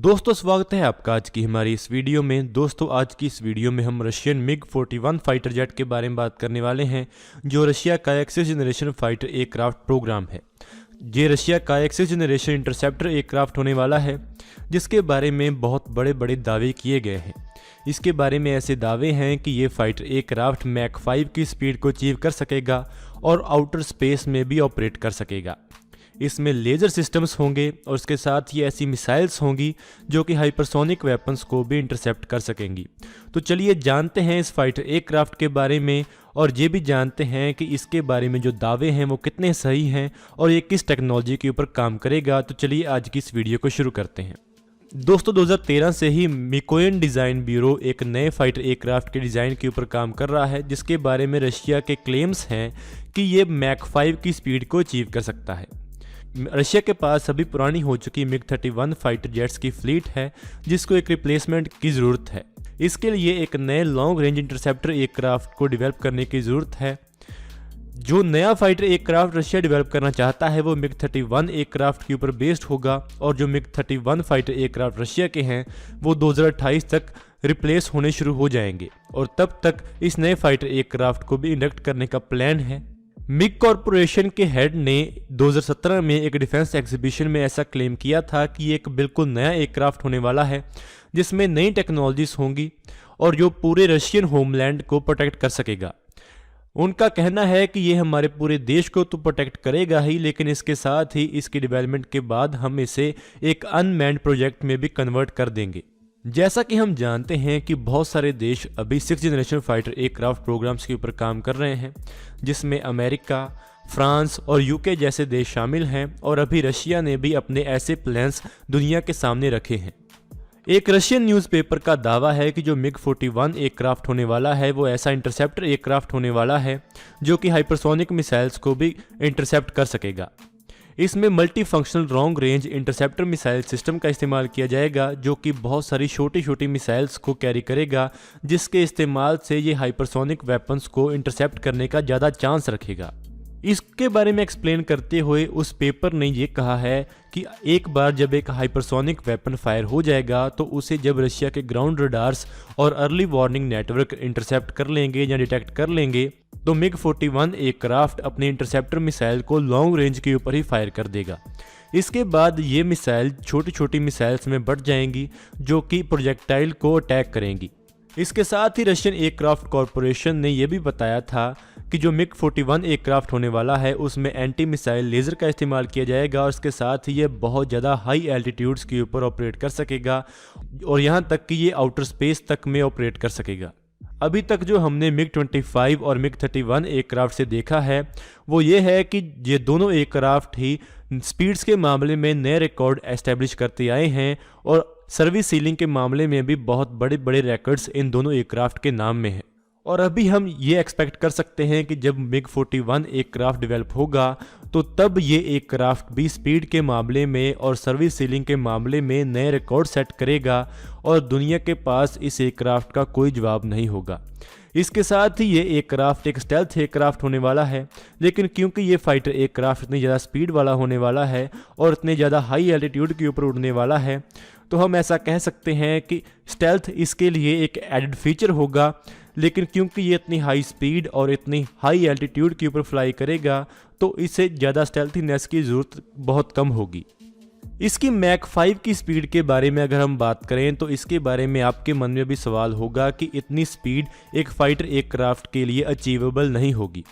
दोस्तों स्वागत है आपका आज की हमारी इस वीडियो में। दोस्तों आज की इस वीडियो में हम रशियन मिग-41 फाइटर जेट के बारे में बात करने वाले हैं, जो रशिया का एक 6th generation fighter aircraft programme है। ये रशिया का एक 6th जनरेशन इंटरसेप्टर एयरक्राफ्ट होने वाला है, जिसके बारे में बहुत बड़े बड़े दावे किए गए हैं। इसके बारे में ऐसे दावे हैं कि ये फाइटर एयरक्राफ्ट मैक 5 की स्पीड को अचीव कर सकेगा और आउटर स्पेस में भी ऑपरेट कर सकेगा। इसमें लेज़र सिस्टम्स होंगे और इसके साथ ही ऐसी मिसाइल्स होंगी जो कि हाइपरसोनिक वेपन्स को भी इंटरसेप्ट कर सकेंगी। तो चलिए जानते हैं इस फाइटर एयरक्राफ्ट के बारे में, और ये भी जानते हैं कि इसके बारे में जो दावे हैं वो कितने सही हैं और ये किस टेक्नोलॉजी के ऊपर काम करेगा। तो चलिए आज की इस वीडियो को शुरू करते हैं। दोस्तों 2013 से ही मिकोयन डिज़ाइन ब्यूरो एक नए फाइटर एयरक्राफ्ट के डिज़ाइन के ऊपर काम कर रहा है, जिसके बारे में रशिया के क्लेम्स हैं कि ये मैक 5 की स्पीड को अचीव कर सकता है। रशिया के पास अभी पुरानी हो चुकी मिग-31 फाइटर जेट्स की फ्लीट है, जिसको एक रिप्लेसमेंट की ज़रूरत है। इसके लिए एक नए लॉन्ग रेंज इंटरसेप्टर एयरक्राफ्ट को डेवलप करने की ज़रूरत है। जो नया फाइटर एयरक्राफ्ट रशिया डेवलप करना चाहता है वो मिग-31 एयरक्राफ्ट के ऊपर बेस्ड होगा, और जो मिग-31 फाइटर एयरक्राफ्ट रशिया के हैं वो 2028 तक रिप्लेस होने शुरू हो जाएंगे, और तब तक इस नए फाइटर एयरक्राफ्ट को भी इंडक्ट करने का प्लान है। मिग कॉरपोरेशन के हेड ने 2017 में एक डिफेंस एग्जीबिशन में ऐसा क्लेम किया था कि ये एक बिल्कुल नया एयरक्राफ्ट होने वाला है, जिसमें नई टेक्नोलॉजीज होंगी और जो पूरे रशियन होमलैंड को प्रोटेक्ट कर सकेगा। उनका कहना है कि ये हमारे पूरे देश को तो प्रोटेक्ट करेगा ही, लेकिन इसके साथ ही इसकी डेवलपमेंट के बाद हम इसे एक अनमैन्ड प्रोजेक्ट में भी कन्वर्ट कर देंगे। जैसा कि हम जानते हैं कि बहुत सारे देश अभी 6th generation fighter aircraft programmes के ऊपर काम कर रहे हैं, जिसमें अमेरिका, फ्रांस और यूके जैसे देश शामिल हैं, और अभी रशिया ने भी अपने ऐसे प्लान्स दुनिया के सामने रखे हैं। एक रशियन न्यूज़पेपर का दावा है कि जो मिग-41 एयरक्राफ्ट होने वाला है वो ऐसा इंटरसेप्टर एयरक्राफ्ट होने वाला है जो कि हाइपरसोनिक मिसाइल्स को भी इंटरसेप्ट कर सकेगा। इसमें multi functional long range interceptor missile system का इस्तेमाल किया जाएगा, जो कि बहुत सारी छोटी छोटी मिसाइल्स को कैरी करेगा, जिसके इस्तेमाल से ये हाइपरसोनिक वेपन्स को इंटरसेप्ट करने का ज़्यादा चांस रखेगा। इसके बारे में एक्सप्लेन करते हुए उस पेपर ने ये कहा है कि एक बार जब एक हाइपरसोनिक वेपन फायर हो जाएगा तो उसे जब रशिया के ग्राउंड रडार्स और अर्ली वार्निंग नेटवर्क इंटरसेप्ट कर लेंगे या डिटेक्ट कर लेंगे, तो मिग-41 एयरक्राफ्ट अपने इंटरसेप्टर मिसाइल को लॉन्ग रेंज के ऊपर ही फायर कर देगा। इसके बाद ये मिसाइल छोटी छोटी मिसाइल्स में बढ़ जाएंगी जो कि प्रोजेक्टाइल को अटैक करेंगी। इसके साथ ही रशियन एयरक्राफ्ट कॉरपोरेशन ने यह भी बताया था कि जो मिग-41 एयरक्राफ्ट होने वाला है उसमें एंटी मिसाइल लेज़र का इस्तेमाल किया जाएगा, और इसके साथ ही ये बहुत ज़्यादा हाई एल्टीट्यूड्स के ऊपर ऑपरेट कर सकेगा, और यहाँ तक कि ये आउटर स्पेस तक में ऑपरेट कर सकेगा। अभी तक जो हमने मिग-25 और मिग-31 एयरक्राफ्ट से देखा है वो ये है कि ये दोनों एयरक्राफ्ट ही स्पीड्स के मामले में नए रिकॉर्ड एस्टेब्लिश करते आए हैं, और सर्विस सीलिंग के मामले में भी बहुत बड़े बड़े रिकॉर्ड्स इन दोनों एयरक्राफ्ट के नाम में हैं। और अभी हम ये एक्सपेक्ट कर सकते हैं कि जब मिग-41 एयरक्राफ्ट डेवलप होगा तो तब ये एयरक्राफ्ट भी स्पीड के मामले में और सर्विस सीलिंग के मामले में नए रिकॉर्ड सेट करेगा, और दुनिया के पास इस एयरक्राफ्ट का कोई जवाब नहीं होगा। इसके साथ ही ये एयरक्राफ्ट एक स्टेल्थ एयरक्राफ्ट होने वाला है, लेकिन क्योंकि ये फाइटर एयरक्राफ्ट इतनी ज़्यादा स्पीड वाला होने वाला है और इतने ज़्यादा हाई एल्टीट्यूड के ऊपर उड़ने वाला है, तो हम ऐसा कह सकते हैं कि स्टेल्थ इसके लिए एक एडेड फीचर होगा। लेकिन क्योंकि ये इतनी हाई स्पीड और इतनी हाई एल्टीट्यूड के ऊपर फ्लाई करेगा तो इसे ज़्यादा स्टेल्थीनेस की ज़रूरत बहुत कम होगी। इसकी मैक 5 की स्पीड के बारे में अगर हम बात करें तो इसके बारे में आपके मन में भी सवाल होगा कि इतनी स्पीड एक फाइटर एयरक्राफ्ट के लिए अचीवेबल नहीं होगी,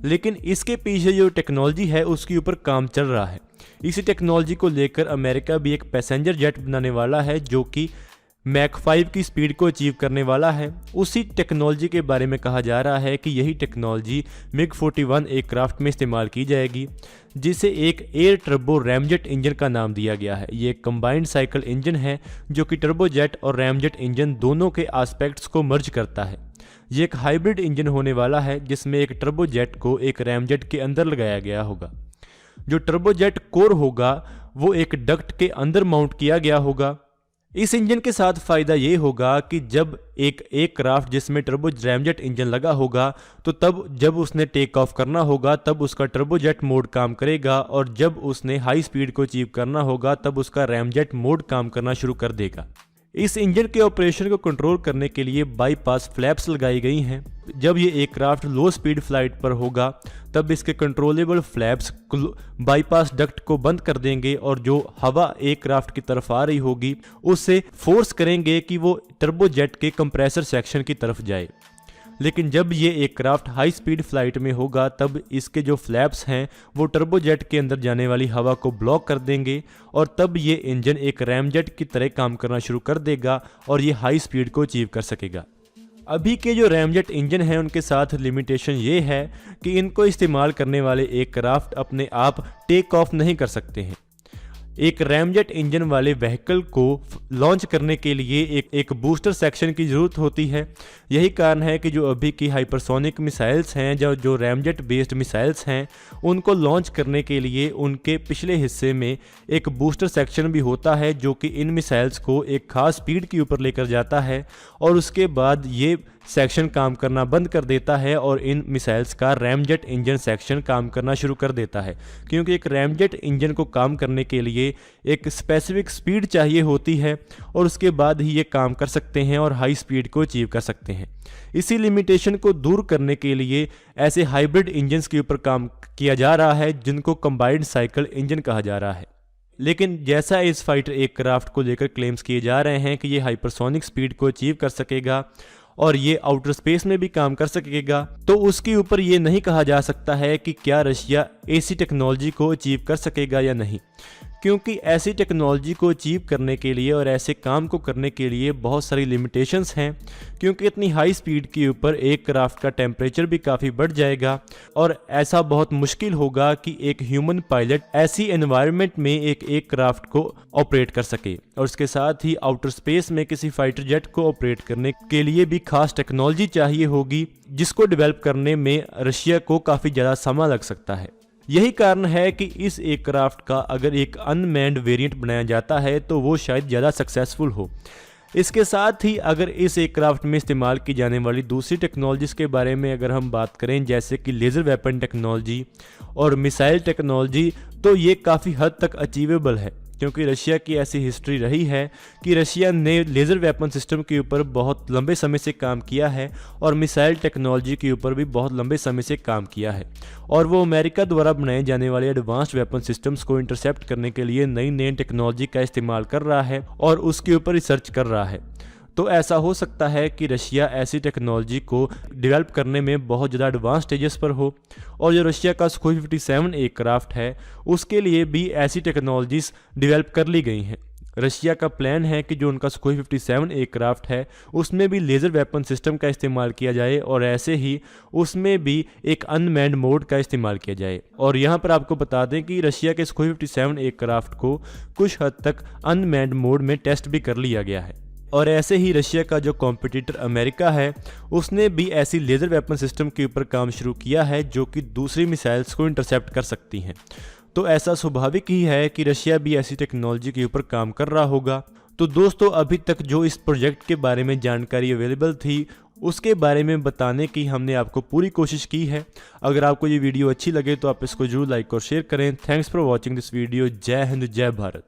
लेकिन इसके पीछे जो टेक्नोलॉजी है उसके ऊपर काम चल रहा है। इसी टेक्नोलॉजी को लेकर अमेरिका भी एक पैसेंजर जेट बनाने वाला है जो कि मैक 5 की स्पीड को अचीव करने वाला है। उसी टेक्नोलॉजी के बारे में कहा जा रहा है कि यही टेक्नोलॉजी मिग-41 एयरक्राफ्ट में इस्तेमाल की जाएगी, जिसे एक एयर टर्बो रैमजेट इंजन का नाम दिया गया है। ये एक कंबाइंड साइकिल इंजन है जो कि टर्बोजेट और रैमजेट इंजन दोनों के एस्पेक्ट्स को मर्ज करता है। ये एक हाइब्रिड इंजन होने वाला है जिसमें एक टर्बोजेट को एक रैमजेट के अंदर लगाया गया होगा। जो टर्बोजेट कोर होगा वो एक डक्ट के अंदर माउंट किया गया होगा, इस इंजन के साथ फ़ायदा ये होगा कि जब एक क्राफ्ट जिसमें टर्बोजेट इंजन लगा होगा तो तब जब उसने टेक ऑफ करना होगा तब उसका टर्बोजेट मोड काम करेगा, और जब उसने हाई स्पीड को अचीव करना होगा तब उसका रैमजेट मोड काम करना शुरू कर देगा। इस इंजन के ऑपरेशन को कंट्रोल करने के लिए बाईपास फ्लैप्स लगाई गई हैं। जब ये एयरक्राफ्ट लो स्पीड फ्लाइट पर होगा तब इसके कंट्रोलेबल फ्लैप्स बाईपास डक्ट को बंद कर देंगे और जो हवा एयरक्राफ्ट की तरफ आ रही होगी उससे फोर्स करेंगे कि वो टर्बोजेट के कंप्रेसर सेक्शन की तरफ जाए। लेकिन जब ये एयरक्राफ्ट हाई स्पीड फ्लाइट में होगा तब इसके जो फ्लैप्स हैं वो टर्बोजेट के अंदर जाने वाली हवा को ब्लॉक कर देंगे, और तब ये इंजन एक रैमजेट की तरह काम करना शुरू कर देगा और ये हाई स्पीड को अचीव कर सकेगा। अभी के जो रैमजेट इंजन हैं उनके साथ लिमिटेशन ये है कि इनको इस्तेमाल करने वाले एयरक्राफ्ट अपने आप टेक ऑफ नहीं कर सकते हैं। एक रैमजेट इंजन वाले व्हीकल को लॉन्च करने के लिए एक बूस्टर सेक्शन की ज़रूरत होती है। यही कारण है कि जो अभी की हाइपरसोनिक मिसाइल्स हैं, जो रैमजेट बेस्ड मिसाइल्स हैं, उनको लॉन्च करने के लिए उनके पिछले हिस्से में एक बूस्टर सेक्शन भी होता है जो कि इन मिसाइल्स को एक खास स्पीड के ऊपर लेकर जाता है, और उसके बाद ये सेक्शन काम करना बंद कर देता है और इन मिसाइल्स का रैमजेट इंजन सेक्शन काम करना शुरू कर देता है। क्योंकि एक रैमजेट इंजन को काम करने के लिए एक स्पेसिफिक स्पीड चाहिए होती है और उसके बाद ही ये काम कर सकते हैं और हाई स्पीड को अचीव कर सकते हैं। इसी लिमिटेशन को दूर करने के लिए ऐसे हाइब्रिड इंजन्स के ऊपर काम किया जा रहा है जिनको कंबाइंड साइकिल इंजन कहा जा रहा है। लेकिन जैसा इस फाइटर एयरक्राफ्ट को लेकर क्लेम्स किए जा रहे हैं कि ये हाइपरसोनिक स्पीड को अचीव कर सकेगा और ये आउटर स्पेस में भी काम कर सकेगा, तो उसके ऊपर ये नहीं कहा जा सकता है कि क्या रशिया ऐसी टेक्नोलॉजी को अचीव कर सकेगा या नहीं, क्योंकि ऐसी टेक्नोलॉजी को अचीव करने के लिए और ऐसे काम को करने के लिए बहुत सारी लिमिटेशंस हैं। क्योंकि इतनी हाई स्पीड के ऊपर एक क्राफ्ट का टेम्परेचर भी काफ़ी बढ़ जाएगा और ऐसा बहुत मुश्किल होगा कि एक ह्यूमन पायलट ऐसी एनवायरनमेंट में एक क्राफ्ट को ऑपरेट कर सके। और उसके साथ ही आउटर स्पेस में किसी फाइटर जेट को ऑपरेट करने के लिए भी खास टेक्नोलॉजी चाहिए होगी, जिसको डेवलप करने में रशिया को काफ़ी ज़्यादा समय लग सकता है। यही कारण है कि इस एयरक्राफ्ट का अगर एक अनमैन्ड वेरिएंट बनाया जाता है तो वो शायद ज़्यादा सक्सेसफुल हो। इसके साथ ही अगर इस एयरक्राफ्ट में इस्तेमाल की जाने वाली दूसरी टेक्नोलॉजीज़ के बारे में अगर हम बात करें, जैसे कि लेज़र वेपन टेक्नोलॉजी और मिसाइल टेक्नोलॉजी, तो ये काफ़ी हद तक अचीवेबल है। क्योंकि रशिया की ऐसी हिस्ट्री रही है कि रशिया ने लेज़र वेपन सिस्टम के ऊपर बहुत लंबे समय से काम किया है और मिसाइल टेक्नोलॉजी के ऊपर भी बहुत लंबे समय से काम किया है, और वो अमेरिका द्वारा बनाए जाने वाले एडवांस्ड वेपन सिस्टम्स को इंटरसेप्ट करने के लिए नई नई टेक्नोलॉजी का इस्तेमाल कर रहा है और उसके ऊपर रिसर्च कर रहा है। तो ऐसा हो सकता है कि रशिया ऐसी टेक्नोलॉजी को डेवलप करने में बहुत ज़्यादा एडवांस स्टेजेस पर हो, और जो रशिया का सुखोई 57 एयरक्राफ्ट है उसके लिए भी ऐसी टेक्नोलॉजीज़ डेवलप कर ली गई हैं। रशिया का प्लान है कि जो उनका सुखोई 57 एयरक्राफ्ट है उसमें भी लेज़र वेपन सिस्टम का इस्तेमाल किया जाए और ऐसे ही उसमें भी एक अनमैन्ड मोड का इस्तेमाल किया जाए। और यहाँ पर आपको बता दें कि रशिया के सुखोई 57 एयरक्राफ्ट को कुछ हद तक अनमैन्ड मोड में टेस्ट भी कर लिया गया है। और ऐसे ही रशिया का जो कॉम्पिटिटर अमेरिका है उसने भी ऐसी लेज़र वेपन सिस्टम के ऊपर काम शुरू किया है जो कि दूसरी मिसाइल्स को इंटरसेप्ट कर सकती हैं। तो ऐसा स्वाभाविक ही है कि रशिया भी ऐसी टेक्नोलॉजी के ऊपर काम कर रहा होगा। तो दोस्तों, अभी तक जो इस प्रोजेक्ट के बारे में जानकारी अवेलेबल थी उसके बारे में बताने की हमने आपको पूरी कोशिश की है। अगर आपको ये वीडियो अच्छी लगे तो आप इसको जरूर लाइक और शेयर करें। Thanks for watching this video. जय हिंद, जय भारत।